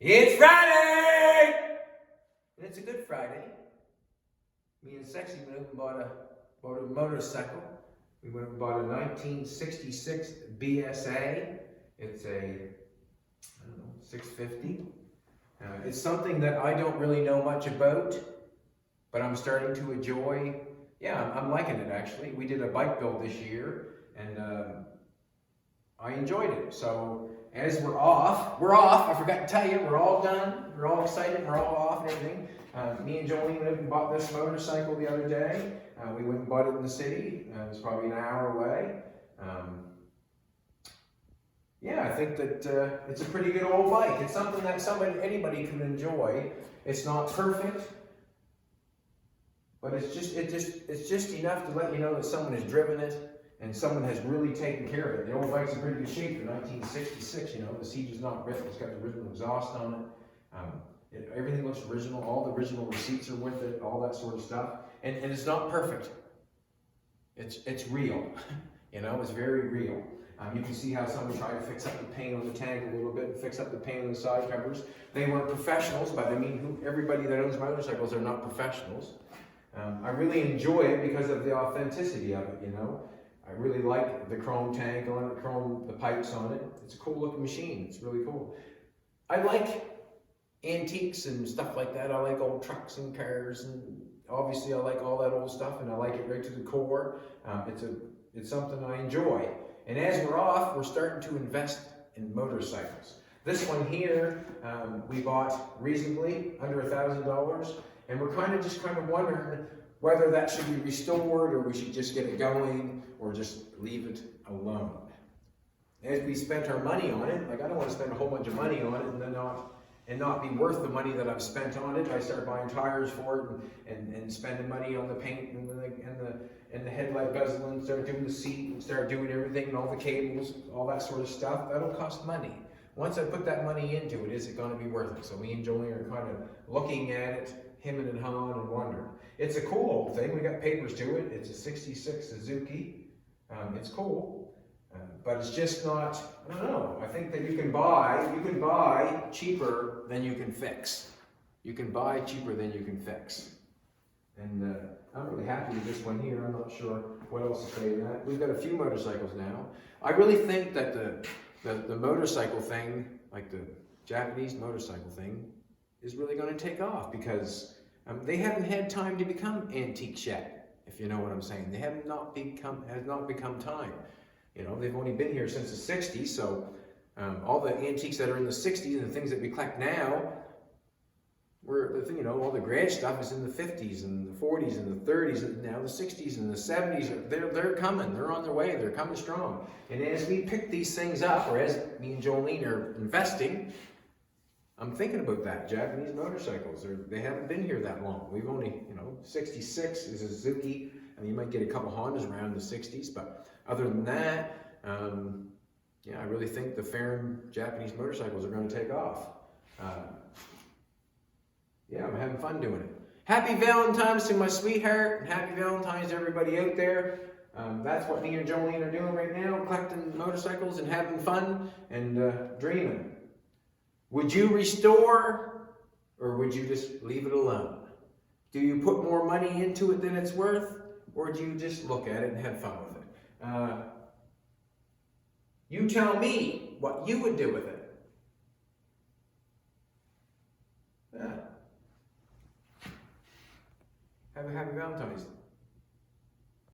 It's Friday! And it's a good Friday. Me and Sexy went out and bought a motorcycle. We went and bought a 1966 BSA. It's a, I don't know, 650. It's something that I don't really know much about, but I'm starting to enjoy. Yeah, I'm liking it actually. We did a bike build this year, and I enjoyed it. So as we're off, I forgot to tell you, we're all done. We're all excited, we're all off and everything. Me and Jolene went and bought this motorcycle the other day. We went and bought it in the city. It's probably an hour away. Yeah, I think that it's a pretty good old bike. It's something that anybody can enjoy. It's not perfect, but it's just enough to let you know that someone has driven it and someone has really taken care of it. The old bike's in pretty good shape for 1966. You know, the seat is not ripped. It's got the original exhaust on it. Everything looks original. All the original receipts are with it. All that sort of stuff. And it's not perfect. It's real. You know, it's very real. You can see how someone tried to fix up the paint on the tank a little bit and fix up the paint on the side covers. They weren't professionals, but I mean, everybody that owns motorcycles are not professionals. I really enjoy it because of the authenticity of it, you know. I really like the chrome tank on it, the pipes on it. It's a cool looking machine. It's really cool. I like antiques and stuff like that. I like old trucks and cars, and obviously I like all that old stuff, and I like it right to the core. It's something I enjoy. And as we're off, we're starting to invest in motorcycles. This one here, we bought reasonably, under $1,000, and we're kind of wondering whether that should be restored, or we should just get it going, or just leave it alone. As we spent our money on it, like I don't want to spend a whole bunch of money on it and not be worth the money that I've spent on it. I start buying tires for it and spending money on the paint and the headlight bezel, and start doing the seat and start doing everything and all the cables, all that sort of stuff. That'll cost money. Once I put that money into it, is it going to be worth it? So me and Jolene are kind of looking at it, hemming and hawing and wondering. It's a cool old thing. We got papers to it. It's a 66 Suzuki. It's cool, but it's just not, I don't know. I think that you can buy cheaper than you can fix. You can buy cheaper than you can fix. And I'm really happy with this one here. I'm not sure what else to say to that. We've got a few motorcycles now. I really think that the motorcycle thing, like the Japanese motorcycle thing, is really going to take off because they haven't had time to become antiques yet, if you know what I'm saying. They has not become time. You know, they've only been here since the 60s, so all the antiques that are in the 60s and the things that we collect now, all the garage stuff is in the 50s and the 40s and the 30s, and now the 60s and the 70s. They're coming. They're on their way. They're coming strong. And as we pick these things up, or as me and Jolene are investing, I'm thinking about that. Japanese motorcycles. They haven't been here that long. We've only, 66 is a Suzuki. I mean, you might get a couple Hondas around the 60s, but other than that, yeah, I really think the Fairn Japanese motorcycles are going to take off. Yeah, I'm having fun doing it. Happy Valentine's to my sweetheart, and happy Valentine's to everybody out there. That's what me and Jolene are doing right now, collecting motorcycles and having fun and dreaming. Would you restore, or would you just leave it alone? Do you put more money into it than it's worth, or do you just look at it and have fun with it? You tell me what you would do with it. Have a happy Valentine's.